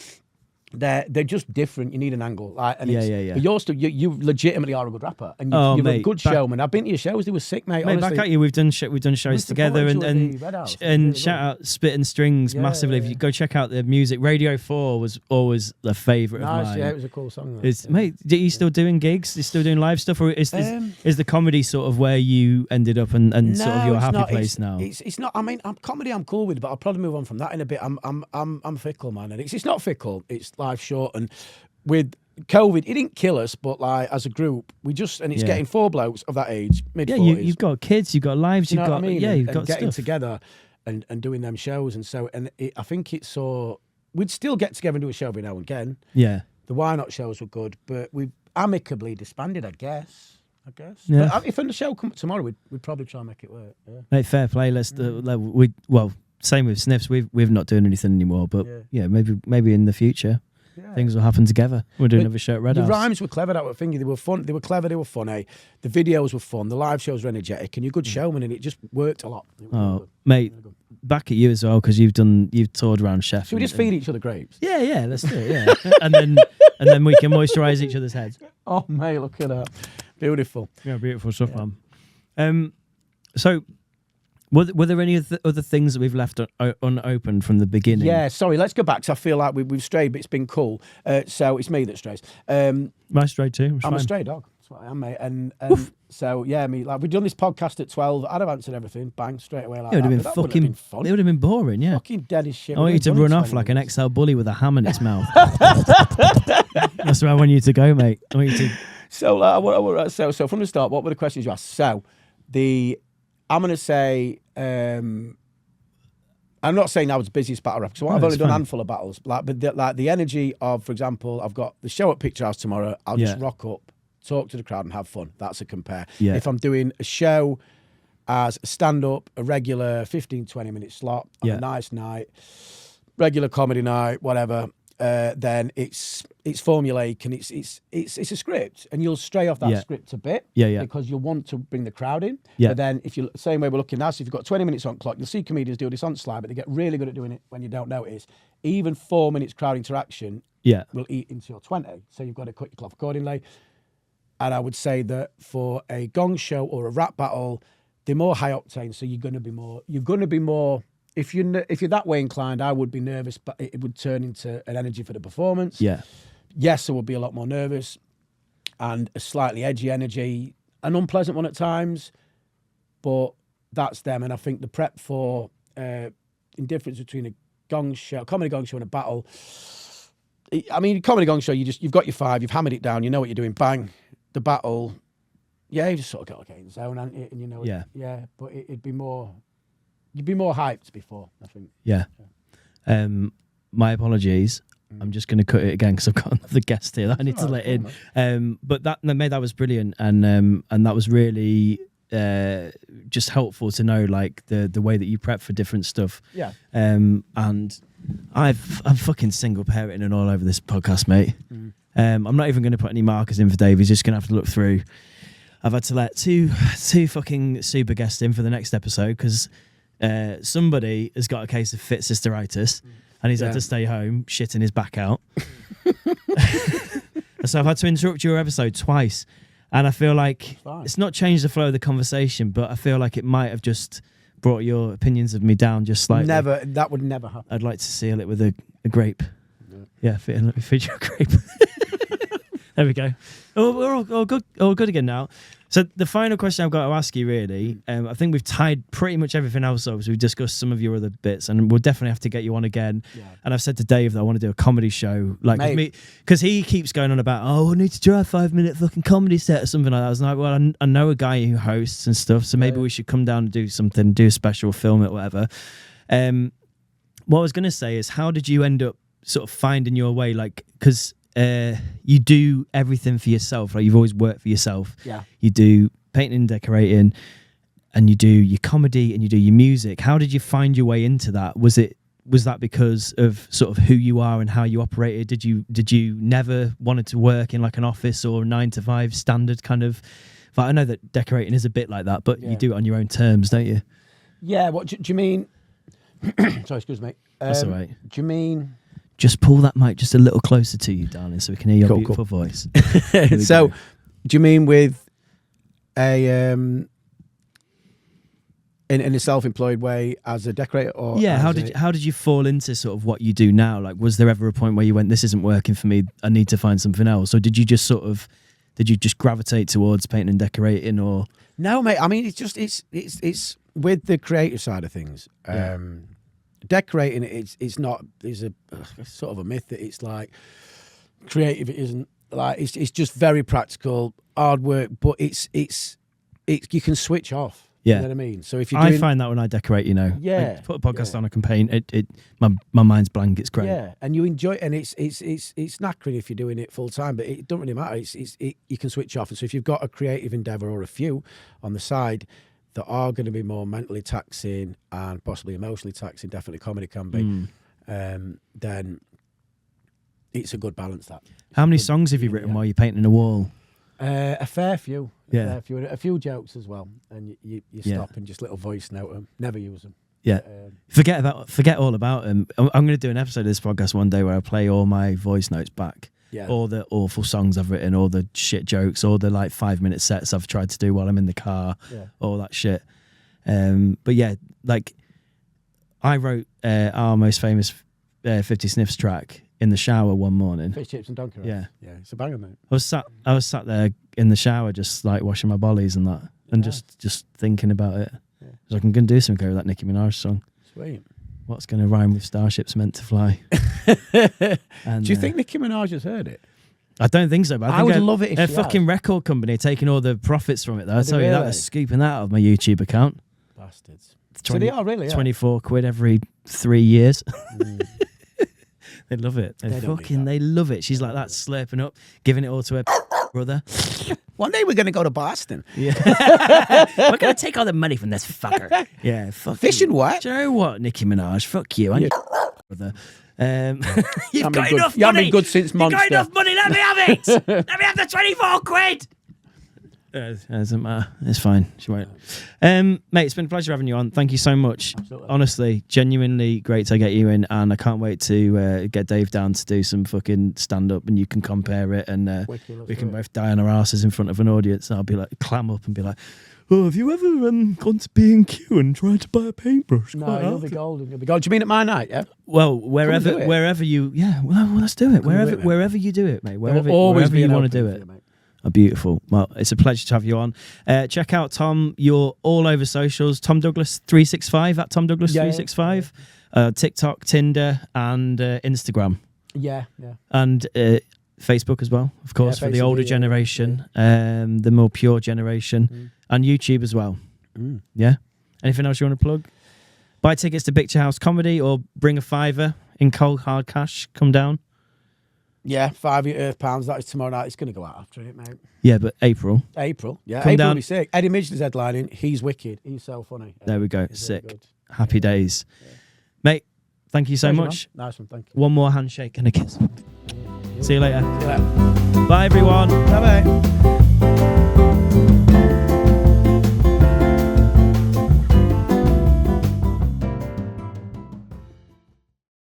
They're just different. You need an angle, like, and But you're still you legitimately are a good rapper, and you're a good showman. I've been to your shows; they were sick, mate. Mate, back at you. We've done shows together, and really shout out Spit and Strings massively. If you go check out the music, Radio 4 was always the favourite of mine. Yeah, it was a cool song. Mate, are you still doing gigs? Are you still doing live stuff, or is the comedy sort of where you ended up and sort of your happy place now? It's not. I mean, comedy I'm cool with, but I'll probably move on from that in a bit. I'm fickle, man, and it's not fickle. It's life short, and with COVID, it didn't kill us, but like as a group, we just it's getting four blokes of that age, mid-40s. You've got kids, you've got lives, you've got you've got getting stuff together and doing them shows, and so I think it's so we'd still get together and do a show every now and again. Yeah, the Why Not shows were good, but we've amicably disbanded, I guess. Yeah. But if the show come tomorrow, we'd probably try and make it work. Yeah. Mate, fair play. Let's same with Sniffs. We've not doing anything anymore, but maybe in the future. Yeah. Things will happen together. We're doing another show at Red House. The rhymes were clever, that were thingy. They were fun. They were clever. They were funny. The videos were fun. The live shows were energetic, and you're a good showman, and it just worked a lot. Mate, back at you as well, because you've toured around Sheffield. Should we just feed each other grapes? Yeah, let's do it. Yeah, and then we can moisturise each other's heads. Oh mate, look at that, beautiful. Yeah, beautiful stuff, man. So. Were there any other things that we've left unopened from the beginning? Yeah, sorry, let's go back, because I feel like we've strayed, but it's been cool. So it's me that strays. I strayed too. I'm a stray dog. That's what I am, mate. And so, yeah, like we've done this podcast at 12. I'd have answered everything, bang, straight away like that. It would have been fun. It would have been boring, yeah. Fucking dead as shit. I want you to run off like an XL bully with a ham in its mouth. That's where I want you to go, mate. I want you to... So from the start, what were the questions you asked? So, I'm going to say, I'm not saying I was the busiest battle rapper, because I've only done a handful of battles. But the energy of, for example, I've got the show at Picture House tomorrow. I'll just rock up, talk to the crowd and have fun. That's a compare. Yeah. If I'm doing a show as a stand-up, a regular 15-20 minute slot on a nice night, regular comedy night, whatever, then it's formulaic and it's a script, and you'll stray off that script a bit because you'll want to bring the crowd in. But then if you same way we're looking now, so if you've got 20 minutes on clock, you'll see comedians do this on slide, but they get really good at doing it when you don't notice. Even 4 minutes crowd interaction will eat into your 20. So you've got to cut your cloth accordingly. And I would say that for a gong show or a rap battle, they're more high octane. So you're going to be more. If you're that way inclined, I would be nervous, but it would turn into an energy for the performance. Yeah. Yes, I would be a lot more nervous, and a slightly edgy energy, an unpleasant one at times, but that's them. And I think the prep for indifference between a comedy gong show and a battle. I mean, comedy gong show, you've got your 5, you've hammered it down, you know what you're doing, bang. The battle, you just sort of got to get in the zone, and you know, but it'd be more. You'd be more hyped before, I think. Yeah. My apologies. I'm just going to cut it again because I've got another guest here that I need to let in. But that was brilliant, and that was really just helpful to know, like the way that you prep for different stuff. Yeah. And I'm fucking single parenting and all over this podcast, mate. I'm not even going to put any markers in for Dave. He's just going to have to look through. I've had to let two fucking super guests in for the next episode because. Somebody has got a case of fit sisteritis and he's had to stay home shitting his back out. So I've had to interrupt your episode twice, and I feel like it's not changed the flow of the conversation, but I feel like it might have just brought your opinions of me down just slightly. That would never happen. I'd like to seal it with a grape. Yeah, let me feed you a grape. There we go. We're all good again now. So the final question I've got to ask you, really, I think we've tied pretty much everything else up. So we've discussed some of your other bits, and we'll definitely have to get you on again. Yeah. And I've said to Dave that I want to do a comedy show, like with me, because he keeps going on about, I need to do a 5-minute fucking comedy set or something like that. I was like, well, I know a guy who hosts and stuff, so maybe we should come down and do something, do a special, film it, whatever. What I was going to say is, how did you end up sort of finding your way? Like, because you do everything for yourself, right? You've always worked for yourself. Yeah. You do painting and decorating, and you do your comedy, and you do your music. How did you find your way into that? Was that because of sort of who you are and how you operated? Did you never wanted to work in like an office or 9-to-5 standard kind of? Like, I know that decorating is a bit like that, but you do it on your own terms, don't you? Yeah. What do you mean? Sorry, excuse me. That's all right. Do you mean? Just pull that mic just a little closer to you, darling, so we can hear your beautiful voice. So, do you mean with a in a self-employed way as a decorator, or how did you fall into sort of what you do now? Like, was there ever a point where you went, "This isn't working for me. I need to find something else," or did you just gravitate towards painting and decorating, or? No, mate. I mean, it's with the creative side of things. Decorating, it's not. There's a sort of a myth that it's like creative. It isn't. Like it's just very practical, hard work. But it's you can switch off. Yeah, you know what I mean. So if I find that when I decorate, I put a podcast on, I can paint. My mind's blank. It's great. Yeah, and you enjoy it, and it's knackering if you're doing it full time. But it don't really matter. You can switch off. And so if you've got a creative endeavor or a few on the side that are going to be more mentally taxing and possibly emotionally taxing, definitely comedy can be, then it's a good balance. That. How many songs have you written while you're painting a wall? A fair few. A few jokes as well, and you stop and just little voice note them. Never use them. Yeah, forget all about them. I'm going to do an episode of this podcast one day where I play all my voice notes back. Yeah. All the awful songs I've written, all the shit jokes, all the like 5-minute sets I've tried to do while I'm in the car, all that shit. But yeah, like I wrote our most famous 50 Sniffs track in the shower one morning. Fish, chips and donkey rice. Yeah. Yeah, it's a banger, mate. I was sat there in the shower just like washing my bollies and that, and just thinking about it. Yeah. I was like, I'm going to do something over that Nicki Minaj song. Sweet. What's going to rhyme with Starships Meant to Fly? And, do you think Nicki Minaj has heard it? I don't think so, but I would love it if a fucking record company taking all the profits from it, though. I tell you that, was scooping that out of my YouTube account. Bastards. So they are really, 24 quid every 3 years. They love it. They love it. She's like that, slurping up, giving it all to her brother. One day we're going to go to Boston. Yeah. We're going to take all the money from this fucker. Yeah, fuck Fish you. and what? Do you know what, Nicki Minaj? Fuck you. And brother. You've got enough You money. haven't been good since Monster. You've got enough money. Let me have it. Let me have the 24 quid. It doesn't matter. It's fine. She won't. Mate, it's been a pleasure having you on. Thank you so much. Absolutely. Honestly, genuinely great to get you in, and I can't wait to get Dave down to do some fucking stand up, and you can compare it, and we can both die on our asses in front of an audience. And I'll be like, clam up and be like, "Oh, have you ever gone to B&Q and tried to buy a paintbrush?" No, you'll be golden. You'll be golden. Do you mean at my night? Yeah. Well, wherever you, yeah. Well, let's do it. Wherever you do it, mate. Wherever you want to do it. Oh, beautiful. Well, it's a pleasure to have you on. Check out Tom. You're all over socials. Tom Douglas 365 at Tom Douglas 365. TikTok, Tinder, and Instagram. Yeah. And Facebook as well, of course, for the older generation, the more pure generation, and YouTube as well. Yeah. Anything else you want to plug? Buy tickets to Picture House Comedy, or bring a £5 in cold hard cash. Come down. Yeah, £5. That is tomorrow night. It's going to go out after it, mate. Yeah, but April. Yeah, Come April down. will be sick. Eddie Midgley's headlining. He's wicked. He's so funny. There we go. He's Sick. really good. Happy days. Mate, thank you so Pleasure, much. man. Nice one, thank you. One more handshake and a kiss. See you later. See you later. Bye, everyone. Bye-bye.